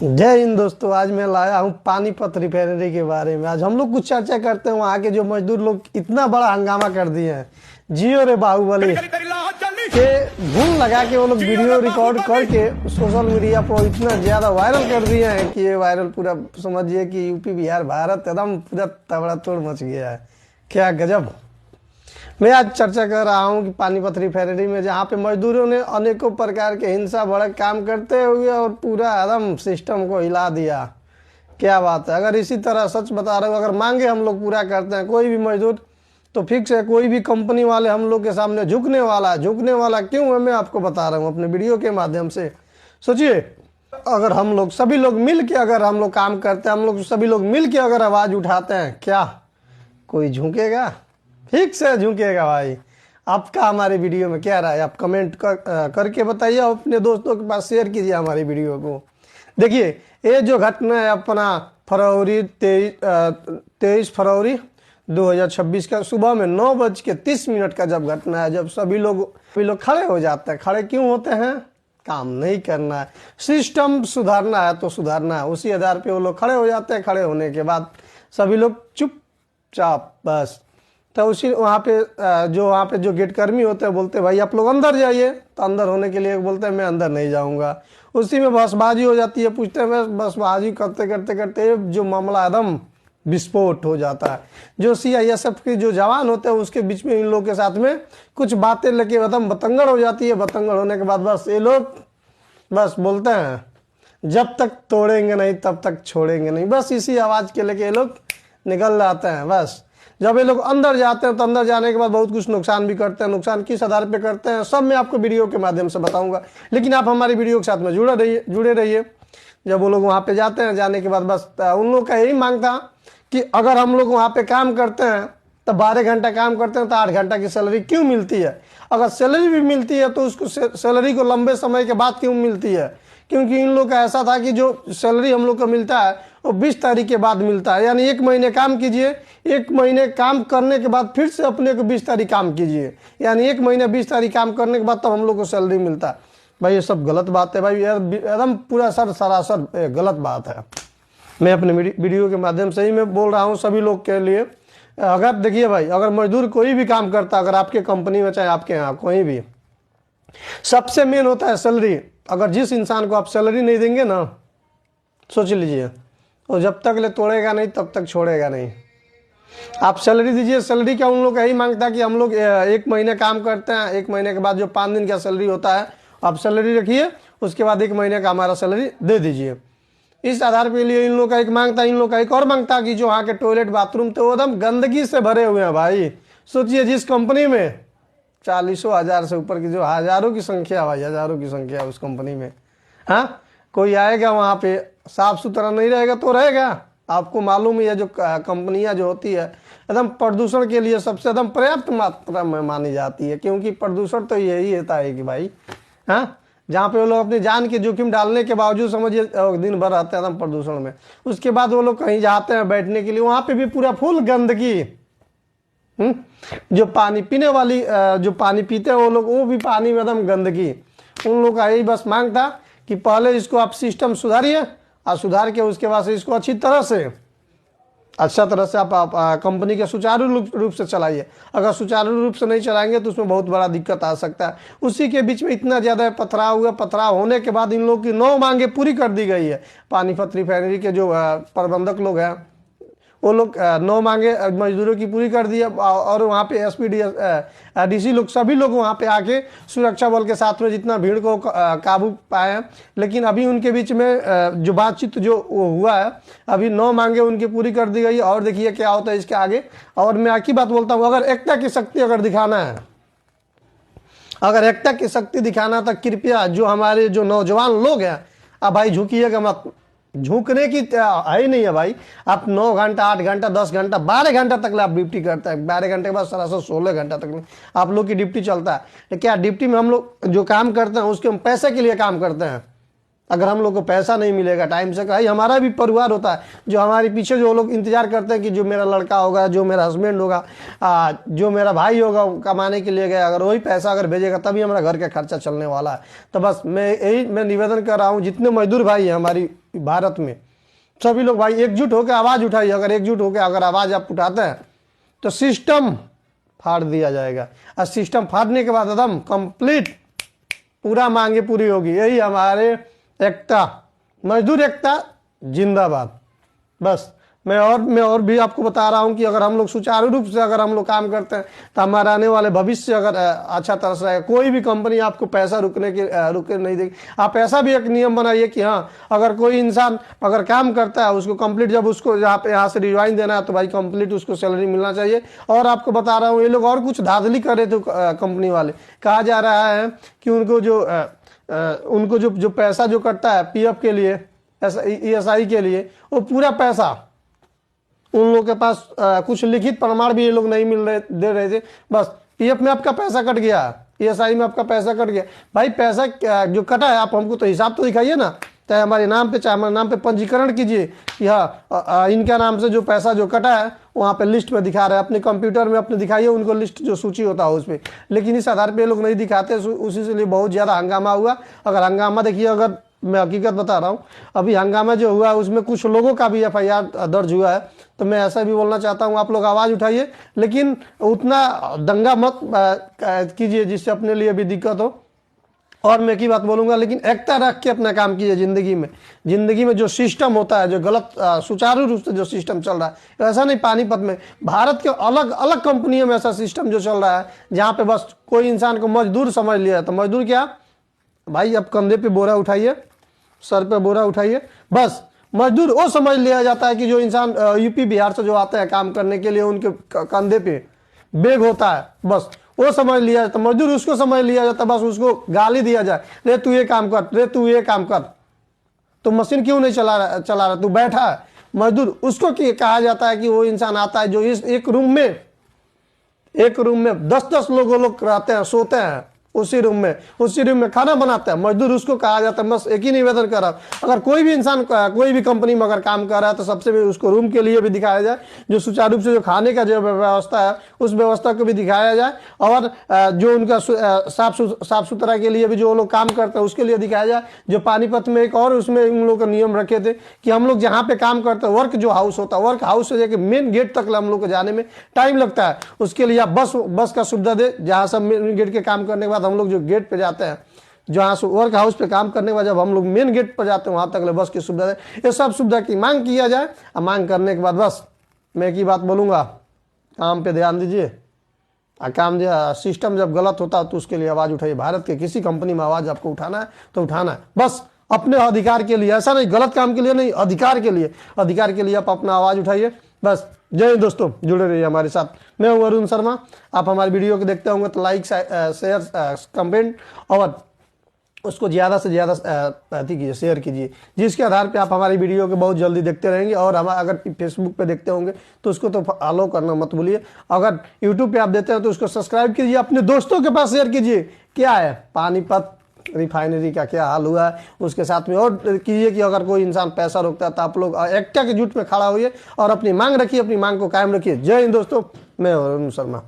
जय हिंद दोस्तों। आज मैं लाया हूँ पानीपत रिफाइनरी के बारे में। आज हम लोग कुछ चर्चा करते हैं। वहाँ के जो मजदूर लोग इतना बड़ा हंगामा कर दिए हैं, जियो रे बाहुबली के धूम लगा के वो लोग वीडियो रिकॉर्ड करके सोशल मीडिया पर इतना ज्यादा वायरल कर दिए हैं कि ये वायरल पूरा समझिए कि यूपी बिहार भारत एकदम पूरा तगड़ा तोड़ मच गया है। क्या गजब। मैं आज चर्चा कर रहा हूं कि पानीपत रिफाइनरी में जहां पे मजदूरों ने अनेकों प्रकार के हिंसा भड़क काम करते हुए और पूरा एकदम सिस्टम को हिला दिया। क्या बात है। अगर इसी तरह सच बता रहे हो, अगर मांगे हम लोग पूरा करते हैं कोई भी मजदूर तो फिक्स है कोई भी कंपनी वाले हम लोग के सामने झुकने वाला क्यों है, मैं आपको बता रहा हूँ अपने वीडियो के माध्यम से। सोचिए, अगर हम लोग सभी लोग मिल के अगर हम लोग काम करते हैं, हम लोग सभी लोग मिल के अगर आवाज उठाते हैं, क्या कोई झुकेगा? फिक्स है झुकेगा भाई। आपका हमारे वीडियो में क्या राय, आप कमेंट करके बताइए, अपने दोस्तों के पास शेयर कीजिए हमारी वीडियो को। देखिए, ये जो घटना है अपना फरवरी 23 फरवरी 2026 का सुबह में 9:30 का जब घटना है, जब सभी लोग खड़े हो जाते हैं। खड़े क्यों होते हैं? काम नहीं करना है, सिस्टम सुधारना है तो सुधारना है। उसी आधार पे वो लोग खड़े हो जाते हैं। खड़े होने के बाद सभी लोग चुपचाप बस, तो उसी वहाँ पे जो गेट कर्मी होते हैं बोलते हैं भाई आप लोग अंदर जाइए, तो अंदर होने के लिए बोलते हैं मैं अंदर नहीं जाऊंगा। उसी में बसबाजी हो जाती है। पूछते हैं, बसबाजी करते करते करते जो मामला एकदम विस्फोट हो जाता है। जो CISF के जो जवान होते हैं उसके बीच में इन लोगों के साथ में कुछ बातें लेके एकदम बतंगड़ हो जाती है। बतंगड़ होने के बाद बस ये लोग बस बोलते हैं जब तक तोड़ेंगे नहीं तब तक छोड़ेंगे नहीं। बस इसी आवाज के लेके ये लोग निकल जाते हैं। बस जब ये लोग अंदर जाते हैं तो अंदर जाने के बाद बहुत कुछ नुकसान भी करते हैं। नुकसान किस आधार पे करते हैं सब मैं आपको वीडियो के माध्यम से बताऊंगा, लेकिन आप हमारी वीडियो के साथ में जुड़े रहिए। जब वो लोग वहां पे जाते हैं, जाने के बाद बस उन लोग का यही मांग था कि अगर हम लोग वहां पे काम करते हैं तो 12 घंटा काम करते हैं तो 8 घंटा की सैलरी क्यों मिलती है? अगर सैलरी भी मिलती है तो उसको सैलरी को लंबे समय के बाद क्यों मिलती है? क्योंकि इन लोग का ऐसा था कि जो सैलरी हम लोग को मिलता है वो 20 तारीख के बाद मिलता है। यानी 1 महीने काम कीजिए, 1 महीने काम करने के बाद फिर से अपने को 20 तारीख काम कीजिए, यानी 1 महीने 20 तारीख काम करने के बाद तब हम लोग को सैलरी मिलता है। भाई ये सब गलत बात है भाई, एकदम पूरा सरासर गलत बात है। मैं अपने वीडियो के माध्यम से ही मैं बोल रहा हूँ सभी लोग के लिए। अगर देखिए भाई, अगर मजदूर कोई भी काम करता, अगर आपके कंपनी में चाहे आपके यहाँ कोई भी, सबसे मेन होता है सैलरी। अगर जिस इंसान को आप सैलरी नहीं देंगे ना, सोच लीजिए वो जब तक ले तोड़ेगा नहीं तब तक छोड़ेगा नहीं। आप सैलरी दीजिए। सैलरी का उन लोग यही मांगता है कि हम लोग 1 महीने काम करते हैं, 1 महीने के बाद जो 5 दिन का सैलरी होता है आप सैलरी रखिए, उसके बाद 1 महीने का हमारा सैलरी दे दीजिए। इस आधार के लिए इन लोग का एक मांगता, इन लोग का एक और मांगता कि जो वहाँ के टॉयलेट बाथरूम थे वो एकदम गंदगी से भरे हुए हैं। भाई सोचिए, जिस कंपनी में 40,000 से ऊपर की जो हजारों की संख्या, भाई हजारों की संख्या उस कंपनी में, हाँ कोई आएगा वहाँ पे साफ सुथरा नहीं रहेगा तो रहेगा? आपको मालूम ही है जो कंपनियां जो होती है एकदम प्रदूषण के लिए सबसे एकदम पर्याप्त मात्रा में मानी जाती है। क्योंकि प्रदूषण तो यही होता है कि भाई, हाँ जहाँ पे वो लोग अपनी जान के जोखिम डालने के बावजूद समझिए दिन भर रहते हैं एकदम प्रदूषण में। उसके बाद वो लोग कहीं जाते हैं बैठने के लिए, वहाँ पे भी पूरा फुल गंदगी। जो पानी पीने वाली जो पानी पीते हैं वो लोग, वो भी पानी में एकदम गंदगी। उन लोग का यही बस मांग था कि पहले इसको आप सिस्टम सुधारिए और सुधार के उसके बाद इसको अच्छा तरह से आप कंपनी के सुचारू रूप से चलाइए। अगर सुचारू रूप से नहीं चलाएंगे तो उसमें बहुत बड़ा दिक्कत आ सकता है। उसी के बीच में इतना ज़्यादा पथराव हुआ। पथराव होने के बाद इन लोग की 9 मांगे पूरी कर दी गई है। पानीपत रिफाइनरी के जो प्रबंधक लोग हैं वो लोग 9 मांगे मजदूरों की पूरी कर दी। और वहाँ पे SP DC लोग सभी लोग वहाँ पे आके सुरक्षा बल के साथ में जितना भीड़ को काबू पाए हैं। लेकिन अभी उनके बीच में जो बातचीत जो हुआ है, अभी 9 मांगे उनकी पूरी कर दी गई। और देखिए क्या होता है इसके आगे। और मैं एक ही बात बोलता हूँ, अगर एकता की शक्ति अगर दिखाना है, अगर एकता की शक्ति दिखाना तो कृपया जो हमारे जो नौजवान लोग हैं, अब भाई झुकिएगा मत। झुकने की है ही नहीं है भाई। आप 9 घंटा 8 घंटा 10 घंटा 12 घंटा तक आप ड्यूटी करते हैं। 12 घंटे के बाद सरासर 16 घंटा तक आप लोग की ड्यूटी चलता है। क्या ड्यूटी में हम लोग जो काम करते हैं उसके हम पैसे के लिए काम करते हैं? अगर हम लोग को पैसा नहीं मिलेगा टाइम से, कहीं हमारा भी परिवार होता है जो हमारे पीछे जो लोग इंतजार करते हैं कि जो मेरा लड़का होगा, जो मेरा हस्बैंड होगा, जो मेरा भाई होगा कमाने के लिए गया, अगर वही पैसा अगर भेजेगा तभी हमारा घर का खर्चा चलने वाला है। तो बस मैं निवेदन कर रहा हूँ, जितने मजदूर भाई हैं हमारी भारत में, सभी लोग भाई एकजुट होकर आवाज़ उठाइए। अगर एकजुट होकर अगर आवाज़ आप उठाते हैं तो सिस्टम फाड़ दिया जाएगा, और सिस्टम फाड़ने के बाद एकदम कंप्लीट पूरा मांगे पूरी होगी। यही हमारे एकता, मजदूर एकता जिंदाबाद। बस मैं और भी आपको बता रहा हूं कि अगर हम लोग सुचारू रूप से अगर हम लोग काम करते हैं तो हमारा आने वाले भविष्य अगर अच्छा तरह से रहेगा। कोई भी कंपनी आपको पैसा रुके नहीं देगी। आप ऐसा भी एक नियम बनाइए कि हाँ, अगर कोई इंसान अगर काम करता है उसको कंप्लीट, जब उसको यहाँ से रिज्वाइन देना है तो भाई कंप्लीट उसको सैलरी मिलना चाहिए। और आपको बता रहा हूँ, ये लोग और कुछ धांधली कर रहे थे कंपनी वाले। कहा जा रहा है कि उनको जो पैसा जो कटता है पीएफ के लिए, ESI के लिए, वो पूरा पैसा उन लोगों के पास कुछ लिखित प्रमाण भी ये लोग नहीं दे रहे थे। बस पीएफ में आपका पैसा कट गया, ESI में आपका पैसा कट गया। भाई पैसा जो कटा है आप हमको तो हिसाब तो दिखाइए ना, चाहे हमारे नाम पे चाहे हमारे नाम पे पंजीकरण कीजिए कि हाँ इनका नाम से जो पैसा जो कटा है वहाँ पे लिस्ट में दिखा रहा है। अपने कंप्यूटर में अपने दिखाइए उनको लिस्ट जो सूची होता है उसमें, लेकिन इस आधार पे ये लोग नहीं दिखाते। उसी से लिए बहुत ज़्यादा हंगामा हुआ। अगर हंगामा देखिए, अगर मैं हकीकत बता रहा हूँ, अभी हंगामा जो हुआ है उसमें कुछ लोगों का भी FIR दर्ज हुआ है। तो मैं ऐसा भी बोलना चाहता हूँ, आप लोग आवाज़ उठाइए, लेकिन उतना दंगा मत कीजिए जिससे अपने लिए भी दिक्कत हो। और मैं की बात बोलूँगा, लेकिन एकता रख के अपना काम कीजिए। ज़िंदगी में जो सिस्टम होता है, जो गलत सुचारू रूप से जो सिस्टम चल रहा है, ऐसा नहीं पानीपत में, भारत के अलग अलग कंपनियों में ऐसा सिस्टम जो चल रहा है जहाँ पे बस कोई इंसान को मजदूर समझ लिया। तो मजदूर क्या भाई, अब कंधे पे बोरा उठाइए, सर पे बोरा उठाइए, बस मजदूर वो समझ लिया जाता है कि जो इंसान यूपी बिहार से जो आते हैं काम करने के लिए, उनके कंधे पे बैग होता है, बस वो समझ लिया जाता। मजदूर उसको समझ लिया जाता, बस उसको गाली दिया जाए, रे तू ये काम कर, रे तू ये काम कर, तो मशीन क्यों नहीं चला रहा, तू बैठा है। मजदूर उसको कहा जाता है कि वो इंसान आता है जो इस एक रूम में 10-10 लोग रहते हैं, सोते हैं उसी रूम में खाना बनाते हैं। मजदूर उसको कहा जाता है। बस एक ही निवेदन कर रहा हूं, अगर कोई भी इंसान कोई भी कंपनी में अगर काम कर रहा है तो सबसे भी उसको रूम के लिए भी दिखाया जाए, जो सुचारू रूप से जो खाने का जो व्यवस्था है उस व्यवस्था को भी दिखाया जाए, और जो उनका साफ सुथरा के लिए भी जो लोग काम करते हैं उसके लिए दिखाया जाए। जो पानीपत में एक और उसमें उन लोग का नियम रखे थे कि हम लोग जहाँ पे काम करते हैं, वर्क जो हाउस होता है, वर्क हाउस से जाके मेन गेट तक हम लोग को जाने में टाइम लगता है। उसके लिए आप बस का सुविधा दे, जहाँ सब मेन गेट के काम करने के बाद हम लोग जो गेट पे जाते हैं, जहाँ से वर्क हाउस पे काम करने के बाद जब हम लोग मेन गेट पर जाते हैं वहां तक बस की सुविधा दे। ये सब सुविधा की मांग किया जाए, और मांग करने के बाद बस मैं एक ही बात बोलूंगा, काम पे ध्यान दीजिए। काम सिस्टम जब गलत होता है तो उसके लिए आवाज उठाइए। भारत के किसी कंपनी में आवाज आपको उठाना है तो उठाना है, बस अपने अधिकार के लिए, ऐसा नहीं गलत काम के लिए नहीं, अधिकार के लिए आप अपना आवाज उठाइए। बस जय हिंद दोस्तों, जुड़े रहिए हमारे साथ। मैं हूं अरुण शर्मा। आप हमारी वीडियो को देखते होंगे तो लाइक शेयर कमेंट और उसको ज़्यादा से ज़्यादा कीजिए, शेयर कीजिए, जिसके आधार पे आप हमारी वीडियो को बहुत जल्दी देखते रहेंगे। और हम अगर फेसबुक पे देखते होंगे तो उसको तो फॉलो करना मत भूलिए। अगर यूट्यूब पे आप देते हैं तो उसको सब्सक्राइब कीजिए, अपने दोस्तों के पास शेयर कीजिए। क्या है पानीपत रिफाइनरी का क्या हाल हुआ है उसके साथ में, और कीजिए कि अगर कोई इंसान पैसा रोकता है तो आप लोग एकता के जुट में खड़ा होइए और अपनी मांग रखिए, अपनी मांग को कायम रखिए। जय हिंद दोस्तों, मैं अरुण शर्मा।